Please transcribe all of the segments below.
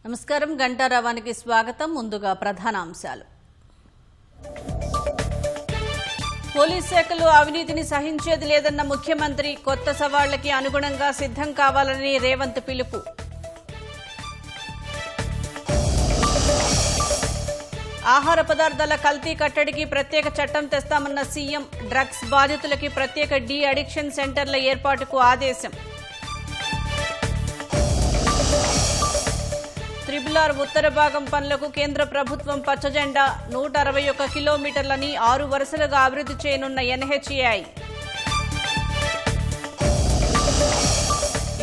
నమస్కారం గంటారావానికి స్వాగతం. ముందుగా ప్రధానాంశాలు. పోలీస్ శాఖలో అవినీతిని సహించేది లేదన్న ముఖ్యమంత్రి. కొత్త సవాళ్లకి అనుగుణంగా సిద్ధం కావాలని రేవంత్ పిలుపు. ఆహార పదార్థాల కల్తీ కట్టడికి ప్రత్యేక చట్టం తెస్తామన్న సీఎం. డ్రగ్స్ బాధితులకి ప్రత్యేక డి అడిక్షన్ సెంటర్ల ఏర్పాటుకు ఆదేశం. త్రిబుల్-ఆర్ ఉత్తర భాగం పనులకు కేంద్ర ప్రభుత్వం పచ్చజెండా. 161 కిలోమీటర్లని 6 వరుసలుగా అభివృద్ధి చేయనున్న ఎన్హెచ్ఏఐ.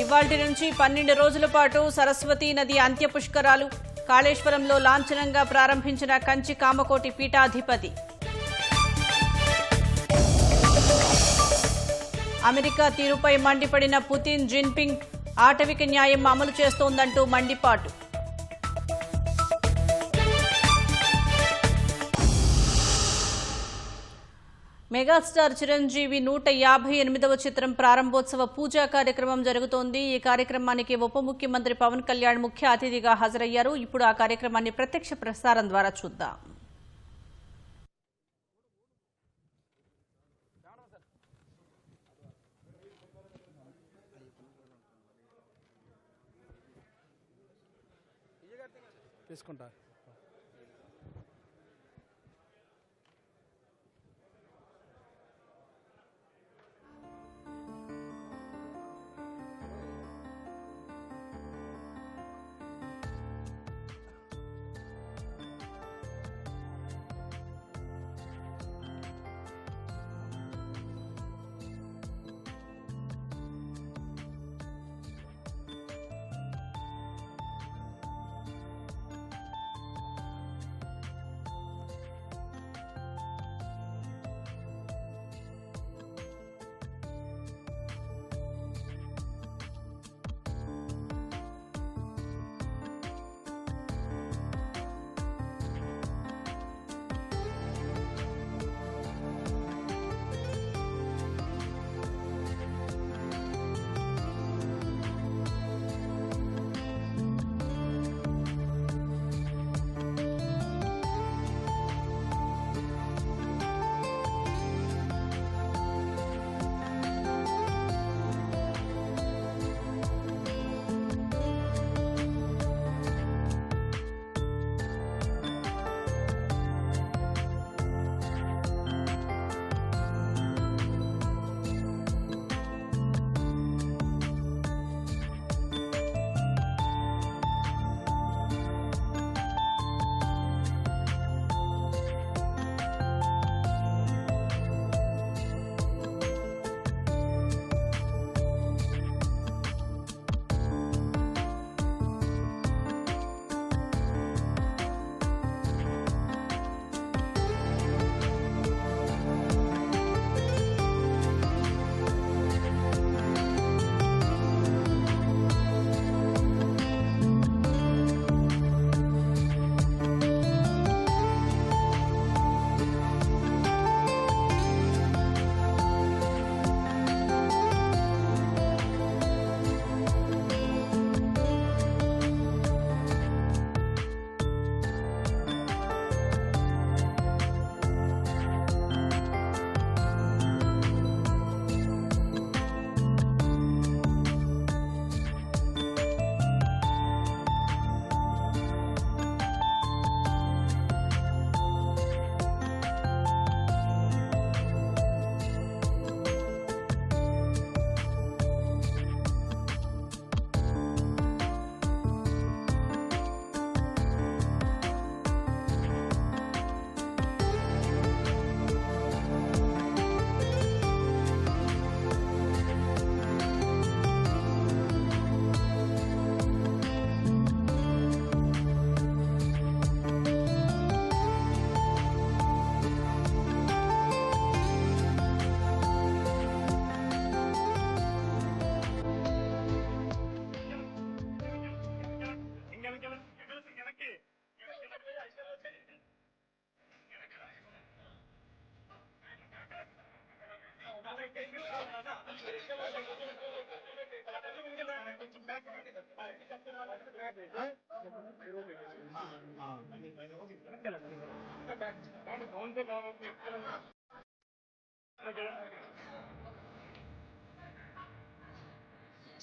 ఇవాళ్టి నుంచి 12 రోజుల పాటు సరస్వతీ నది అంత్య పుష్కరాలు. కాళేశ్వరంలో లాంఛనంగా ప్రారంభించిన కంచి కామకోటి పీఠాధిపతి. అమెరికా తీరుపై మండిపడిన పుతిన్, జిన్పింగ్. ఆటవిక న్యాయం అమలు చేస్తోందంటూ మండిపాటు. మెగాస్టార్ చిరంజీవి 158వ చిత్రం ప్రారంభోత్సవ పూజా కార్యక్రమం జరుగుతోంది. ఈ కార్యక్రమానికి ఉప ముఖ్యమంత్రి పవన్ కళ్యాణ్ ముఖ్య అతిథిగా హాజరయ్యారు. ఇప్పుడు ఆ కార్యక్రమాన్ని ప్రత్యక్ష ప్రసారం ద్వారా చూద్దాం. తీసుకుంటా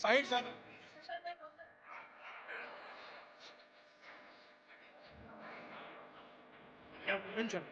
साइड सर मेंशन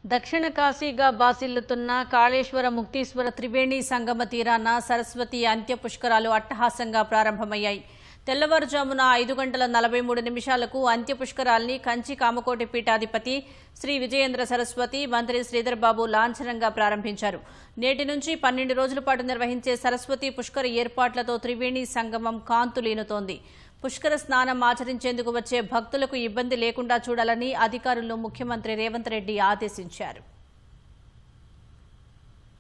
దక్షిణ కాశీగా బాసిల్లుతున్న కాళేశ్వర ముక్తీశ్వర త్రివేణి సంగమ తీరాన సరస్వతి అంత్య పుష్కరాలు అట్టహాసంగా ప్రారంభమయ్యాయి. తెల్లవారుజామున 5:43 అంత్య పుష్కరాల్ని కంచి కామకోటి పీఠాధిపతి శ్రీ విజయేంద్ర సరస్వతి మంత్రి శ్రీధర్ బాబు లాంఛనంగా ప్రారంభించారు. నేటి నుంచి 12 రోజుల పాటు నిర్వహించే సరస్వతి పుష్కర ఏర్పాట్లతో త్రివేణి సంగమం కాంతులీనుతోంది. పుష్కర స్నానం ఆచరించేందుకు వచ్చే భక్తులకు ఇబ్బంది లేకుండా చూడాలని అధికారులను ముఖ్యమంత్రి రేవంత్ రెడ్డి ఆదేశించారు.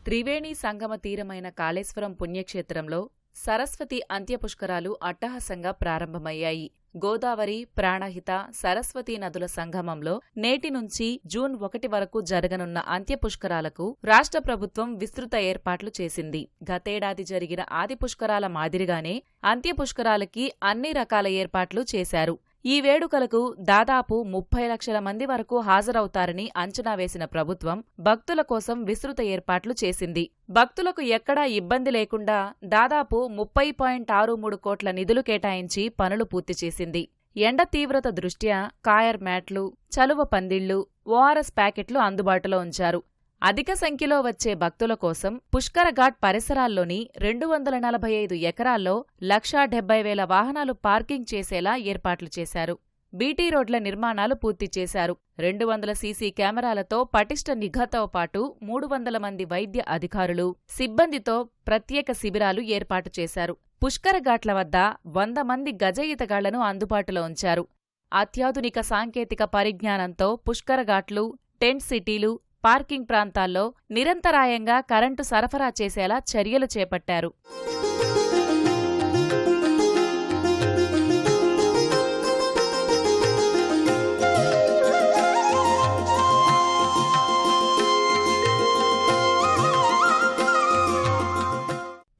త్రివేణి సంగమ తీరమైన కాళేశ్వరం పుణ్యక్షేత్రంలో సరస్వతి అంత్యపుష్కరాలు అట్టహాసంగా ప్రారంభమయ్యాయి. గోదావరి, ప్రాణహిత, సరస్వతీ నదుల సంగమంలో నేటి నుంచి జూన్ 1 వరకు జరగనున్న అంత్యపుష్కరాలకు రాష్ట్ర ప్రభుత్వం విస్తృత ఏర్పాట్లు చేసింది. గతేడాది జరిగిన ఆది పుష్కరాల మాదిరిగానే అంత్యపుష్కరాలకి అన్ని రకాల ఏర్పాట్లు చేశారు. ఈ వేడుకలకు దాదాపు 30 లక్షల మంది వరకు హాజరవుతారని అంచనా వేసిన ప్రభుత్వం భక్తుల కోసం విస్తృత ఏర్పాట్లు చేసింది. భక్తులకు ఎక్కడా ఇబ్బంది లేకుండా దాదాపు 30.63 కోట్ల నిధులు కేటాయించి పనులు పూర్తి చేసింది. ఎండ తీవ్రత దృష్ట్యా కాయర్ మ్యాట్లు, చలువ పందిళ్లు, ఓఆర్ఎస్ ప్యాకెట్లు అందుబాటులో ఉంచారు. అధిక సంఖ్యలో వచ్చే భక్తుల కోసం పుష్కర ఘాట్ పరిసరాల్లోని 245 ఎకరాల్లో 1,70,000 వాహనాలు పార్కింగ్ చేసేలా ఏర్పాట్లు చేశారు. బీటీ రోడ్ల నిర్మాణాలు పూర్తి చేశారు. 200 సీసీ కెమెరాలతో పటిష్ట నిఘాతో పాటు 300 మంది వైద్య అధికారులు, సిబ్బందితో ప్రత్యేక శిబిరాలు ఏర్పాటు చేశారు. పుష్కర ఘాట్ల వద్ద 100 మంది గజ ఈతగాళ్లను అందుబాటులో ఉంచారు. అత్యాధునిక సాంకేతిక పరిజ్ఞానంతో పుష్కర ఘాట్లు, టెంట్ సిటీలు, పార్కింగ్ ప్రాంతాల్లో నిరంతరాయంగా కరెంటు సరఫరా చేసేలా చర్యలు చేపట్టారు.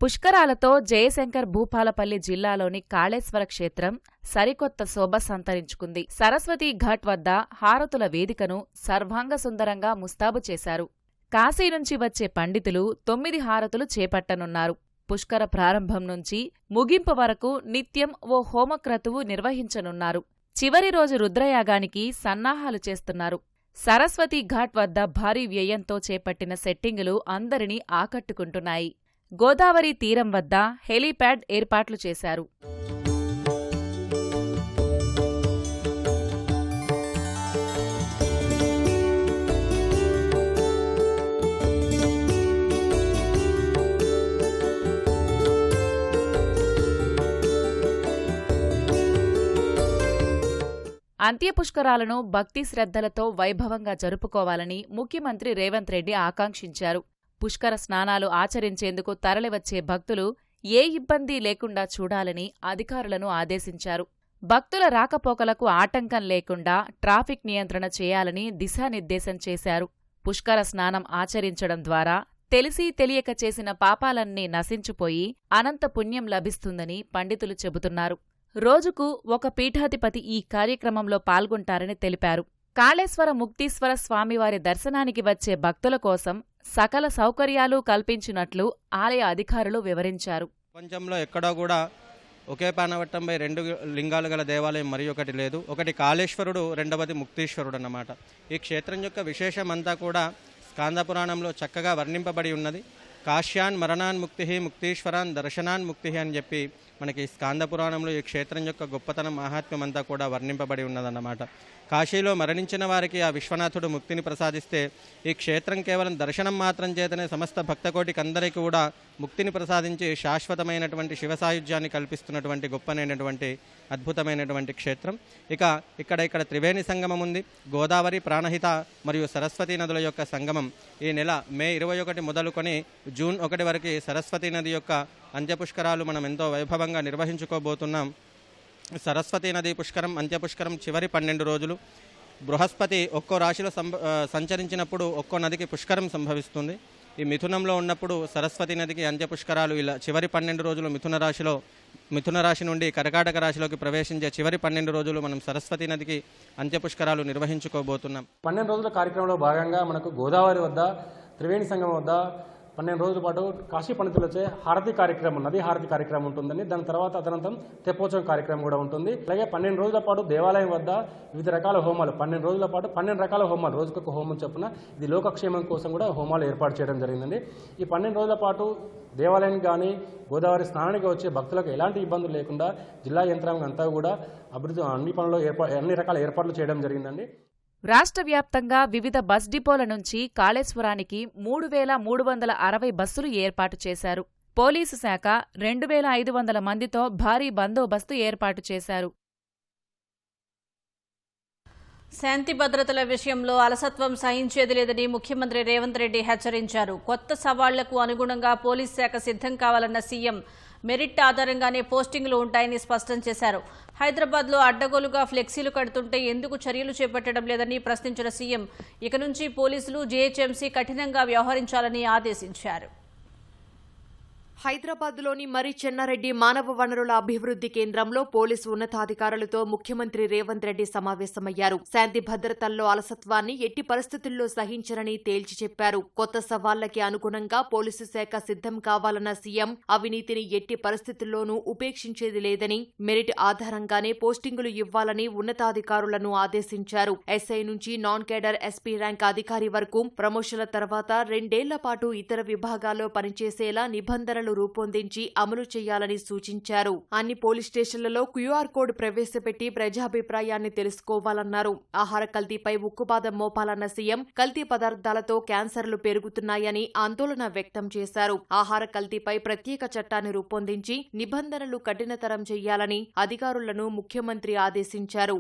పుష్కరాలతో జయశంకర్ భూపాలపల్లి జిల్లాలోని కాళేశ్వర క్షేత్రం సరికొత్త శోభ సంతరించుకుంది. సరస్వతీ ఘాట్ వద్ద హారతుల వేదికను సర్వాంగ సుందరంగా ముస్తాబు చేశారు. కాశీ నుంచి వచ్చే పండితులు 9 హారతులు చేపట్టనున్నారు. పుష్కర ప్రారంభం నుంచి ముగింపు వరకు నిత్యం ఓ హోమక్రతువు నిర్వహించనున్నారు. చివరి రోజు రుద్రయాగానికి సన్నాహాలు చేస్తున్నారు. సరస్వతి ఘాట్ వద్ద భారీ వ్యయంతో చేపట్టిన సెట్టింగులు అందరినీ ఆకట్టుకుంటున్నాయి. గోదావరి తీరం వద్ద హెలీప్యాడ్ ఏర్పాట్లు చేశారు. అంత్యపుష్కరాలను భక్తి శ్రద్ధలతో వైభవంగా జరుపుకోవాలని ముఖ్యమంత్రి రేవంత్ రెడ్డి ఆకాంక్షించారు. పుష్కర స్నానాలు ఆచరించేందుకు తరలివచ్చే భక్తులు ఏ ఇబ్బంది లేకుండా చూడాలని అధికారులను ఆదేశించారు. భక్తుల రాకపోకలకు ఆటంకం లేకుండా ట్రాఫిక్ నియంత్రణ చేయాలని దిశానిర్దేశం చేశారు. పుష్కర స్నానం ఆచరించడం ద్వారా తెలిసి తెలియక చేసిన పాపాలన్నీ నశించిపోయి అనంత పుణ్యం లభిస్తుందని పండితులు చెబుతున్నారు. రోజుకు ఒక పీఠాధిపతి ఈ కార్యక్రమంలో పాల్గొంటారని తెలిపారు. కాళేశ్వర ముక్తీశ్వర స్వామివారి దర్శనానికి వచ్చే భక్తుల కోసం సకల సౌకర్యాలు కల్పించినట్లు ఆలయ అధికారులు వివరించారు. ప్రపంచంలో ఎక్కడా కూడా ఒకే పానవట్టంపై 2 లింగాలు గల దేవాలయం మరి ఒకటి లేదు. ఒకటి కాళేశ్వరుడు, రెండవది ముక్తీశ్వరుడు అన్నమాట. ఈ క్షేత్రం యొక్క విశేషమంతా కూడా స్కాంద పురాణంలో చక్కగా వర్ణింపబడి ఉన్నది. కాశ్యాన్ మరణాన్ ముక్తి, ముక్తీశ్వరాన్ దర్శనాన్ ముక్తి అని చెప్పి మనకి స్కాంద పురాణంలో ఈ క్షేత్రం యొక్క గొప్పతనం మహాత్మ్యం అంతా కూడా వర్ణింపబడి ఉన్నదన్నమాట. కాశీలో మరణించిన వారికి ఆ విశ్వనాథుడు ముక్తిని ప్రసాదిస్తే ఈ క్షేత్రం కేవలం దర్శనం మాత్రం చేతనే సమస్త భక్తకోటికి అందరికీ కూడా ముక్తిని ప్రసాదించి శాశ్వతమైనటువంటి శివసాయుధ్యాన్ని కల్పిస్తున్నటువంటి గొప్పనైనటువంటి అద్భుతమైనటువంటి క్షేత్రం. ఇక్కడ త్రివేణి సంగమం ఉంది. గోదావరి, ప్రాణహిత మరియు సరస్వతీ నదుల యొక్క సంగమం ఈ నెల మే 21 మొదలుకొని జూన్ 1 వరకు సరస్వతీ నది యొక్క అంత్యపుష్కరాలు మనం ఎంతో వైభవంగా నిర్వహించుకోబోతున్నాం. సరస్వతీ నది పుష్కరం, అంత్యపుష్కరం చివరి 12 రోజులు. బృహస్పతి ఒక్కో రాశిలో సంచరించినప్పుడు ఒక్కో నదికి పుష్కరం సంభవిస్తుంది. ఈ మిథునంలో ఉన్నప్పుడు సరస్వతీ నదికి అంత్యపుష్కరాలు ఇలా చివరి 12 రోజులు మిథున రాశి నుండి కర్కాటక రాశిలోకి ప్రవేశించే చివరి 12 రోజులు మనం సరస్వతీ నదికి అంత్యపుష్కరాలు నిర్వహించుకోబోతున్నాం. 12 రోజుల కార్యక్రమంలో భాగంగా మనకు గోదావరి వద్ద త్రివేణి సంగమం వద్ద 12 రోజుల పాటు కాశీ పండితులచే హారతి కార్యక్రమం, నదీ హారతి కార్యక్రమం ఉంటుందని, దాని తర్వాత అనంతరం తెప్పోత్సవం కార్యక్రమం కూడా ఉంటుంది. అలాగే 12 రోజుల పాటు దేవాలయం వద్ద వివిధ రకాల హోమాలు, 12 రోజుల పాటు 12 రకాల హోమాలు, రోజుకొక హోమం చొప్పున ఇది లోకక్షేమం కోసం కూడా హోమాలు ఏర్పాటు చేయడం జరిగిందండి. ఈ 12 రోజుల పాటు దేవాలయానికి కానీ గోదావరి స్నానానికి వచ్చే భక్తులకు ఎలాంటి ఇబ్బందులు లేకుండా జిల్లా యంత్రాంగం అంతా కూడా అన్ని రకాల ఏర్పాట్లు చేయడం జరిగిందండి. రాష్ట్ర వ్యాప్తంగా వివిధ బస్ డిపోల నుంచి కాళేశ్వరానికి 3,360 బస్సులు ఏర్పాటు చేశారు. పోలీసు శాఖ 2,500 మందితో భారీ బందోబస్తు ఏర్పాటు చేశారు. శాంతి భద్రతల విషయంలో అలసత్వం సహించేది లేదని ముఖ్యమంత్రి రేవంత్ రెడ్డి హెచ్చరించారు. కొత్త సవాళ్లకు అనుగుణంగా పోలీస్ శాఖ సిద్ధం కావాలన్న సీఎం మెరిట్ ఆధారంగానే పోస్టింగులు ఉంటాయని స్పష్టం చేశారు. హైదరాబాద్లో అడ్డగోలుగా ఫ్లెక్సీలు కడుతుంటే ఎందుకు చర్యలు చేపట్టడం లేదని ప్రశ్నించిన సీఎం ఇక నుంచి పోలీసులు జీహెచ్ఎంసీ కఠినంగా వ్యవహరించాలని ఆదేశించారు. హైదరాబాద్లోని మరి చెన్నారెడ్డి మానవ వనరుల అభివృద్ధి కేంద్రంలో పోలీసు ఉన్నతాధికారులతో ముఖ్యమంత్రి రేవంత్ రెడ్డి సమావేశమయ్యారు. శాంతి భద్రతల్లో అలసత్వాన్ని ఎట్టి పరిస్థితుల్లో సహించరని తేల్చి చెప్పారు. కొత్త సవాళ్లకి అనుగుణంగా పోలీసు శాఖ సిద్ధం కావాలన్న సీఎం అవినీతిని ఎట్టి పరిస్థితుల్లోనూ ఉపేక్షించేది లేదని, మెరిట్ ఆధారంగానే పోస్టింగులు ఇవ్వాలని ఉన్నతాధికారులను ఆదేశించారు. ఎస్ఐ నుంచి నాన్ కేడర్ ఎస్పీ ర్యాంక్ అధికారి వరకు ప్రమోషన్ల తర్వాత 2 ఏళ్ల పాటు ఇతర విభాగాల్లో పనిచేసేలా నిబంధనలు రూపొందించి అమలు చేయాలని సూచించారు. అన్ని పోలీస్ స్టేషన్లలో క్యూఆర్ కోడ్ ప్రవేశపెట్టి ప్రజాభిప్రాయాన్ని తెలుసుకోవాలన్నారు. ఆహార కల్తీపై ఉక్కుపాదం మోపాలన్న సీఎం కల్తీ పదార్థాలతో క్యాన్సర్లు పెరుగుతున్నాయని ఆందోళన వ్యక్తం చేశారు. ఆహార కల్తీపై ప్రత్యేక చట్టాన్ని రూపొందించి నిబంధనలు కఠినతరం చేయాలని అధికారులను ముఖ్యమంత్రి ఆదేశించారు.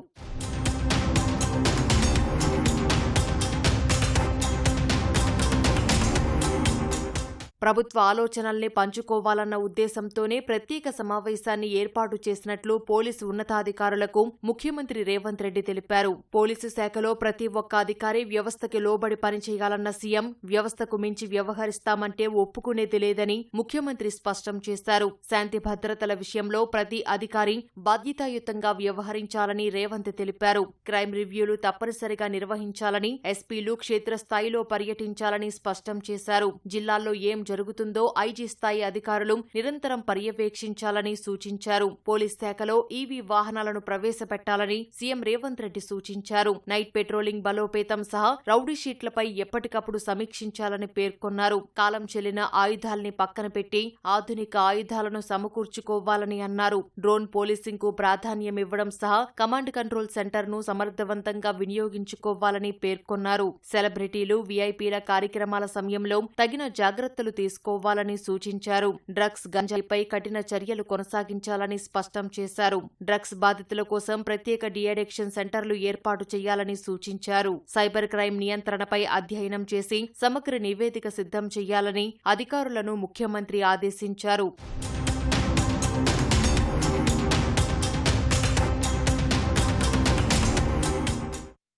ప్రభుత్వ ఆలోచనల్ని పంచుకోవాలన్న ఉద్దేశంతోనే ప్రత్యేక సమావేశాన్ని ఏర్పాటు చేసినట్లు పోలీసు ఉన్నతాధికారులకు ముఖ్యమంత్రి రేవంత్ రెడ్డి తెలిపారు. పోలీసు శాఖలో ప్రతి ఒక్క అధికారి వ్యవస్థకి లోబడి పనిచేయాలన్న సీఎం వ్యవస్థకు మించి వ్యవహరిస్తామంటే ఒప్పుకునేది లేదని ముఖ్యమంత్రి స్పష్టం చేశారు. శాంతి భద్రతల విషయంలో ప్రతి అధికారి బాధ్యతాయుతంగా వ్యవహరించాలని రేవంత్ తెలిపారు. క్రైమ్ రివ్యూలు తప్పనిసరిగా నిర్వహించాలని, ఎస్పీలు క్షేత్రస్థాయిలో పర్యటించాలని స్పష్టం చేశారు. జిల్లాల్లో ఏం జరుగుతుందో ఐజీ స్థాయి అధికారులు నిరంతరం పర్యవేక్షించాలని సూచించారు. పోలీస్ శాఖలో ఈవీ వాహనాలను ప్రవేశపెట్టాలని సీఎం రేవంత్ రెడ్డి సూచించారు. నైట్ పెట్రోలింగ్ బలోపేతం సహా రౌడీ షీట్లపై ఎప్పటికప్పుడు సమీక్షించాలని పేర్కొన్నారు. కాలం చెల్లిన ఆయుధాల్ని పక్కన పెట్టి ఆధునిక ఆయుధాలను సమకూర్చుకోవాలని అన్నారు. డ్రోన్ పోలీసింగ్ కు ప్రాధాన్యమివ్వడం సహా కమాండ్ కంట్రోల్ సెంటర్ ను సమర్థవంతంగా వినియోగించుకోవాలని పేర్కొన్నారు. సెలబ్రిటీలు, వీఐపీల కార్యక్రమాల సమయంలో తగిన జాగ్రత్తలు తీసుకోవాలని సూచించారు. డ్రగ్స్, గంజాయిపై కఠిన చర్యలు కొనసాగించాలని స్పష్టం చేశారు. డ్రగ్స్ బాధితుల కోసం ప్రత్యేక డీఅడిక్షన్ సెంటర్లు ఏర్పాటు చేయాలని సూచించారు. సైబర్ క్రైమ్ నియంత్రణపై అధ్యయనం చేసి సమగ్ర నివేదిక సిద్ధం చేయాలని అధికారులను ముఖ్యమంత్రి ఆదేశించారు.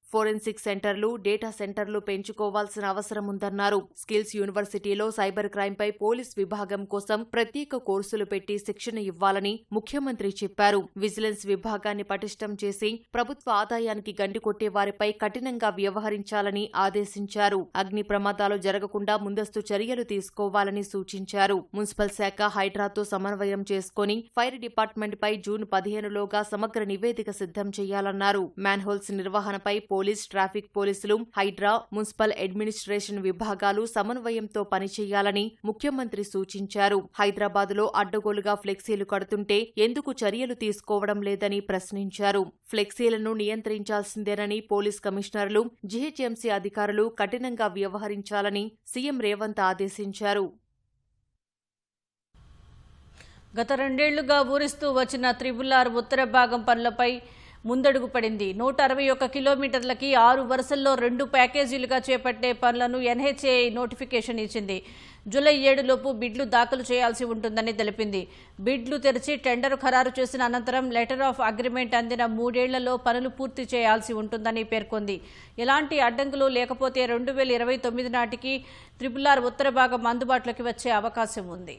ఫోరెన్సిక్ సెంటర్లు, డేటా సెంటర్లు పెంచుకోవాల్సిన అవసరం ఉందన్నారు. స్కిల్స్ యూనివర్సిటీలో సైబర్ క్రైమ్పై పోలీస్ విభాగం కోసం ప్రత్యేక కోర్సులు పెట్టి శిక్షణ ఇవ్వాలని ముఖ్యమంత్రి చెప్పారు. విజిలెన్స్ విభాగాన్ని పటిష్టం చేసి ప్రభుత్వ ఆదాయానికి గండి కొట్టే వారిపై కఠినంగా వ్యవహరించాలని ఆదేశించారు. అగ్ని ప్రమాదాలు జరగకుండా ముందస్తు చర్యలు తీసుకోవాలని సూచించారు. మున్సిపల్ శాఖ హైడ్రాతో సమన్వయం చేసుకుని ఫైర్ డిపార్ట్మెంట్పై జూన్ 15లోగా సమగ్ర నివేదిక సిద్ధం చేయాలన్నారు. మ్యాన్హోల్స్ నిర్వహణపై పోలీస్, ట్రాఫిక్ పోలీసులు, హైడ్రా, మున్సిపల్ అడ్మినిస్ట్రేషన్ విభాగాలు సమన్వయంతో పనిచేయాలని ముఖ్యమంత్రి సూచించారు. హైదరాబాద్లో అడ్డగోలుగా ఫ్లెక్సీలు కడుతుంటే ఎందుకు చర్యలు తీసుకోవడం లేదని ప్రశ్నించారు. ఫ్లెక్సీలను నియంత్రించాల్సిందేనని పోలీస్ కమిషనర్లు, జీహెచ్ఎంసీ అధికారులు కఠినంగా వ్యవహరించాలని సీఎం రేవంత్ ఆదేశించారు. గత 2 ఏళ్లుగా ఊరిస్తూ వచ్చిన త్రిబుల్-ఆర్ ఉత్తర భాగం పనులపై ముందడుగు పడింది. 161 కిలోమీటర్లకి 6 వరుసల్లో 2 ప్యాకేజీలుగా చేపట్టే పనులను ఎన్హెచ్ఏఐ నోటిఫికేషన్ ఇచ్చింది. జూలై 7లోపు బిడ్లు దాఖలు చేయాల్సి ఉంటుందని తెలిపింది. బిడ్లు తెరిచి టెండర్ ఖరారు చేసిన అనంతరం లెటర్ ఆఫ్ అగ్రిమెంట్ అందిన 3 ఏళ్లలో పనులు పూర్తి చేయాల్సి ఉంటుందని పేర్కొంది. ఎలాంటి అడ్డంకులు లేకపోతే 2029 నాటికి త్రిబుల్-ఆర్ ఉత్తర భాగం అందుబాటులోకి వచ్చే అవకాశం ఉంది.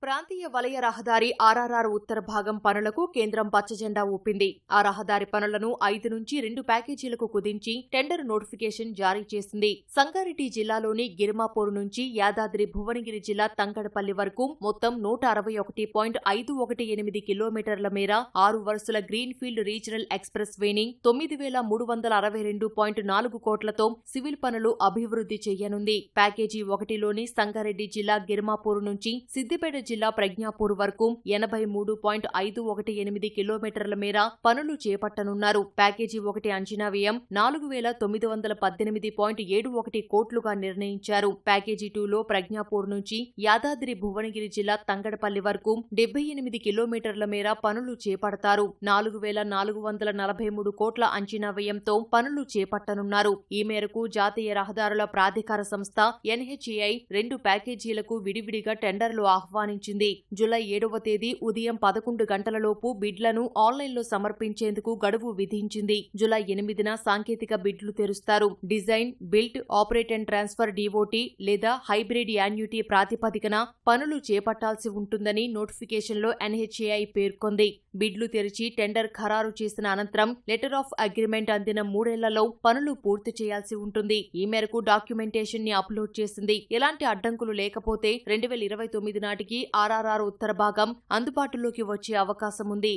ప్రాంతీయ వలయ రహదారి ఆర్ఆర్ఆర్ ఉత్తర భాగం పనులకు కేంద్రం పచ్చజెండా ఊపింది. ఆ రహదారి పనులను 5 నుంచి 2 ప్యాకేజీలకు కుదించి టెండర్ నోటిఫికేషన్ జారీ చేసింది. సంగారెడ్డి జిల్లాలోని గిరిమాపూర్ నుంచి యాదాద్రి భువనగిరి జిల్లా తంకడపల్లి వరకు మొత్తం 161.518 కిలోమీటర్ల మేర 6 వరుసల గ్రీన్ ఫీల్డ్ రీజనల్ ఎక్స్ప్రెస్ వేని 9362.4 కోట్లతో సివిల్ పనులు అభివృద్ధి చేయనుంది. ప్యాకేజీ 1లోని సంగారెడ్డి జిల్లా గిరిమాపూర్ నుంచి సిద్దిపేట జిల్లా ప్రజ్ఞాపూర్ వరకు 83.518 కిలోమీటర్ల మేర పనులు చేపట్టనున్నారు. ప్యాకేజీ 1 అంచనా వ్యయం 4918.71 కోట్లుగా నిర్ణయించారు. ప్యాకేజీ 2లో ప్రజ్ఞాపూర్ నుంచి యాదాద్రి భువనగిరి జిల్లా తంగడపల్లి వరకు 78 కిలోమీటర్ల మేర పనులు చేపడతారు. 4443 కోట్ల అంచనా వ్యయంతో పనులు చేపట్టనున్నారు. ఈ మేరకు జాతీయ రహదారుల ప్రాధికార సంస్థ ఎన్హెచ్ఏఐ 2 ప్యాకేజీలకు విడివిడిగా టెండర్లు ఆహ్వానించింది. జూలై 7వ తేదీ ఉదయం 11 గంటలలోపు బిడ్లను ఆన్లైన్లో సమర్పించేందుకు గడువు విధించింది. జూలై 8న సాంకేతిక బిడ్లు తెరుస్తారు. Design, built, operate and transfer DOT లేదా హైబ్రిడ్ యాన్యుటీ ప్రాతిపదికన పనులు చేపట్టాల్సి ఉంటుందని నోటిఫికేషన్లో ఎన్హెచ్ఏఐ పేర్కొంది. బిడ్లు తెరిచి టెండర్ ఖరారు చేసిన అనంతరం లెటర్ ఆఫ్ అగ్రిమెంట్ అందిన 3 ఏళ్లలో పనులు పూర్తి చేయాల్సి ఉంటుంది. ఈ మేరకు డాక్యుమెంటేషన్ ని అప్లోడ్ చేసింది. ఎలాంటి అడ్డంకులు లేకపోతే 2029 నాటికి ఆర్ఆర్ఆర్ ఉత్తర భాగం అందుబాటులోకి వచ్చే అవకాశం ఉంది.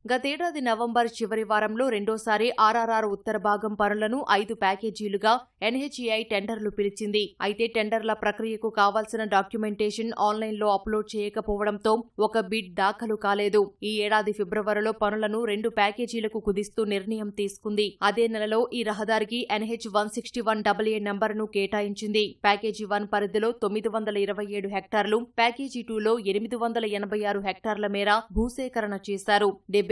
గతేడాది నవంబర్ చివరి వారంలో రెండోసారి ఆర్ఆర్ఆర్ ఉత్తర భాగం పనులను 5 ప్యాకేజీలుగా ఎన్హెచ్ఏఐ టెండర్లు పిలిచింది. అయితే టెండర్ల ప్రక్రియకు కావాల్సిన డాక్యుమెంటేషన్ ఆన్లైన్లో అప్లోడ్ చేయకపోవడంతో ఒక బిడ్ దాఖలు కాలేదు. ఈ ఏడాది ఫిబ్రవరిలో పనులను 2 ప్యాకేజీలకు కుదిస్తూ నిర్ణయం తీసుకుంది. అదే నెలలో ఈ రహదారికి NH 161AA నంబరును కేటాయించింది. ప్యాకేజీ 1 పరిధిలో 927 హెక్టార్లు, ప్యాకేజీ 2లో 886 హెక్టార్ల మేర భూసేకరణ చేశారు. 70%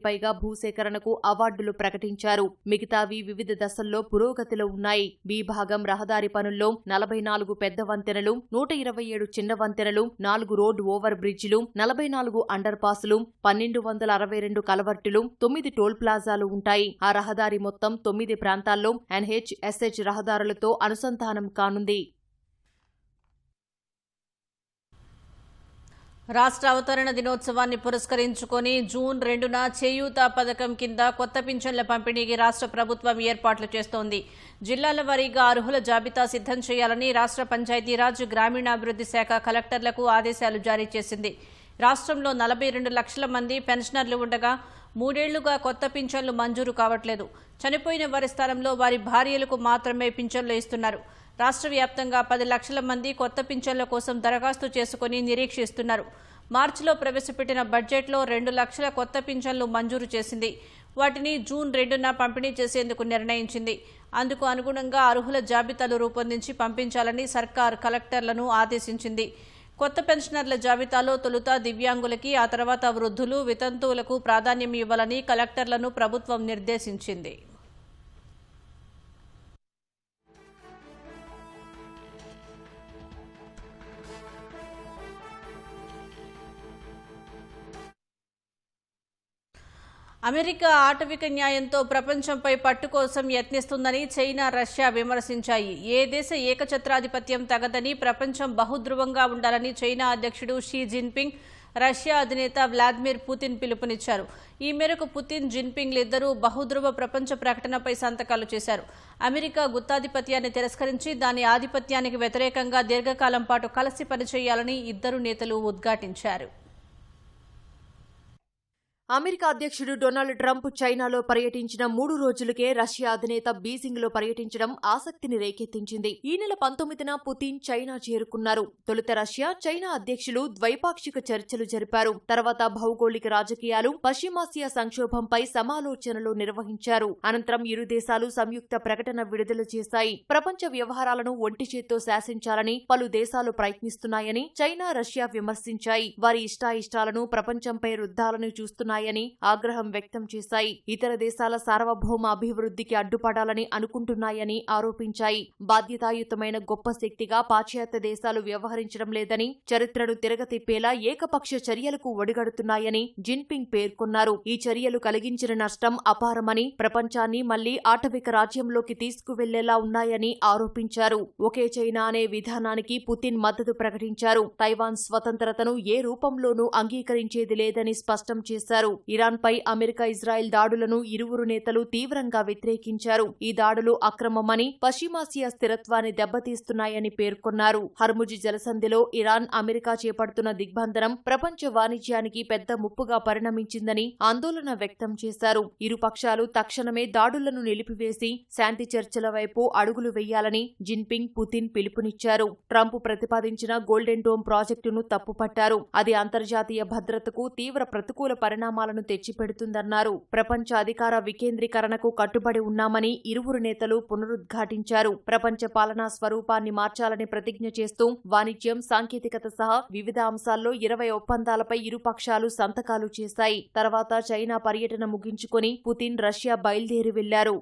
పైగా భూసేకరణకు అవార్డులు ప్రకటించారు. మిగతావి వివిధ దశల్లో పురోగతిలో ఉన్నాయి. బి భాగం రహదారి పనుల్లో 44 పెద్ద వంతెనలు, 127 చిన్న వంతెనలు, 4 రోడ్ ఓవర్ బ్రిడ్జిలు, 44 అండర్ పాసులు, 1262 కలవర్టులు, 9 టోల్ ప్లాజాలు ఉంటాయి. ఆ రహదారి మొత్తం 9 ప్రాంతాల్లో NH, SH రహదారులతో అనుసంధానం కానుంది. రాష్ట్ర అవతరణ దినోత్సవాన్ని పురస్కరించుకొని జూన్ 2న చేయూత పథకం కింద కొత్త పింఛన్ల పంపిణీకి రాష్ట్ర ప్రభుత్వం ఏర్పాట్లు చేస్తోంది. జిల్లాల వారీగా అర్హుల జాబితా సిద్ధం చేయాలని రాష్ట్ర పంచాయతీరాజ్ గ్రామీణాభివృద్ధి శాఖ కలెక్టర్లకు ఆదేశాలు జారీ చేసింది. రాష్ట్రంలో 42 లక్షల మంది పెన్షనర్లు ఉండగా 3 ఏళ్లుగా కొత్త పింఛన్లు మంజూరు కావట్లేదు. చనిపోయిన వారి స్థానంలో వారి భార్యలకు మాత్రమే పింఛన్లు ఇస్తున్నారు. రాష్ట్ర వ్యాప్తంగా 10 లక్షల మంది కొత్త పింఛన్ల కోసం దరఖాస్తు చేసుకుని నిరీక్షిస్తున్నారు. మార్చిలో ప్రవేశపెట్టిన బడ్జెట్లో 2 లక్షల కొత్త పింఛన్లు మంజూరు చేసింది. వాటిని జూన్ 2న పంపిణీ చేసేందుకు నిర్ణయించింది. అందుకు అనుగుణంగా అర్హుల జాబితాలు రూపొందించి పంపించాలని సర్కార్ కలెక్టర్లను ఆదేశించింది. కొత్త పెన్షనర్ల జాబితాలో తొలుత దివ్యాంగులకి, ఆ తర్వాత వృద్ధులు, వితంతువులకు ప్రాధాన్యం ఇవ్వాలని కలెక్టర్లను ప్రభుత్వం నిర్దేశించింది. అమెరికా ఆటవిక న్యాయంతో ప్రపంచంపై పట్టు కోసం యత్నిస్తుందని చైనా, రష్యా విమర్శించాయి. ఏ దేశ ఏకఛత్రాధిపత్యం తగదని, ప్రపంచం బహుధ్రువంగా ఉండాలని చైనా అధ్యక్షుడు షీ జిన్పింగ్, రష్యా అధినేత వ్లాదిమిర్ పుతిన్ పిలుపునిచ్చారు. ఈ మేరకు పుతిన్, జిన్పింగ్లిద్దరూ బహుధ్రువ ప్రపంచ ప్రకటనపై సంతకాలు చేశారు. అమెరికా గుత్తాధిపత్యాన్ని తిరస్కరించి దాని ఆధిపత్యానికి వ్యతిరేకంగా దీర్ఘకాలం పాటు కలిసి పనిచేయాలని ఇద్దరు నేతలు ఉద్ఘాటించారు. అమెరికా అధ్యక్షుడు డొనాల్డ్ ట్రంప్ చైనాలో పర్యటించిన 3 రోజులకే రష్యా అధినేత బీజింగ్ లో పర్యటించడం ఆసక్తిని రేకెత్తించింది. ఈ నెల 19న పుతిన్ చైనా చేరుకున్నారు. తొలుత రష్యా, చైనా అధ్యక్షులు ద్వైపాక్షిక చర్చలు జరిపారు. తర్వాత భౌగోళిక రాజకీయాలు, పశ్చిమాసియా సంక్షోభంపై సమాలోచనలు నిర్వహించారు. అనంతరం ఇరు దేశాలు సంయుక్త ప్రకటన విడుదల చేశాయి. ప్రపంచ వ్యవహారాలను ఒంటి చేత్తో శాసించాలని పలు దేశాలు ప్రయత్నిస్తున్నాయని చైనా, రష్యా విమర్శించాయి. వారి ఇష్టాయిష్టాలను ప్రపంచంపై రుద్దాలని చూస్తున్నాయి అని ఆగ్రహం వ్యక్తం చేశాయి. ఇతర దేశాల సార్వభౌమ అభివృద్ధికి అడ్డుపడాలని అనుకుంటున్నాయని ఆరోపించాయి. బాధ్యతాయుతమైన గొప్ప శక్తిగా పాశ్చాత్య దేశాలు వ్యవహరించడం లేదని, చరిత్రను తిరగతిప్పేలా ఏకపక్ష చర్యలకు ఒడిగడుతున్నాయని జిన్పింగ్ పేర్కొన్నారు. ఈ చర్యలు కలిగించిన నష్టం అపారమని, ప్రపంచాన్ని మళ్లీ ఆటవిక రాజ్యంలోకి తీసుకువెళ్లేలా ఉన్నాయని ఆరోపించారు. ఒకే చైనా అనే విధానానికి పుతిన్ మద్దతు ప్రకటించారు. తైవాన్ స్వతంత్రతను ఏ రూపంలోనూ అంగీకరించేది లేదని స్పష్టం చేశారు. ఇరాన్పై అమెరికా, ఇజ్రాయెల్ దాడులను ఇరువురు నేతలు తీవ్రంగా వ్యతిరేకించారు. ఈ దాడులు అక్రమమని, పశ్చిమాసియా స్థిరత్వాన్ని దెబ్బతీస్తున్నాయని పేర్కొన్నారు. హర్ముజ్ జలసంధిలో ఇరాన్, అమెరికా చేపడుతున్న దిగ్బంధనం ప్రపంచ వాణిజ్యానికి పెద్ద ముప్పుగా పరిణమించిందని ఆందోళన వ్యక్తం చేశారు. ఇరు పక్షాలు తక్షణమే దాడులను నిలిపివేసి శాంతి చర్చల వైపు అడుగులు వేయాలని జిన్పింగ్, పుతిన్ పిలుపునిచ్చారు. ట్రంప్ ప్రతిపాదించిన గోల్డెన్ డోమ్ ప్రాజెక్టును తప్పుపట్టారు. అది అంతర్జాతీయ భద్రతకు తీవ్ర ప్రతికూల పరిణామాలను తెచ్చిపెడుతుందన్నారు. ప్రపంచ అధికార వికేంద్రీకరణకు కట్టుబడి ఉన్నామని ఇరువురు నేతలు పునరుద్ఘాటించారు. ప్రపంచ పాలనా స్వరూపాన్ని మార్చాలని ప్రతిజ్ఞ చేస్తూ వాణిజ్యం, సాంకేతికత సహా వివిధ అంశాల్లో 20 ఒప్పందాలపై ఇరు పక్షాలు సంతకాలు చేశాయి. తర్వాత చైనా పర్యటన ముగించుకొని పుతిన్ రష్యా బయలుదేరి వెళ్లారు.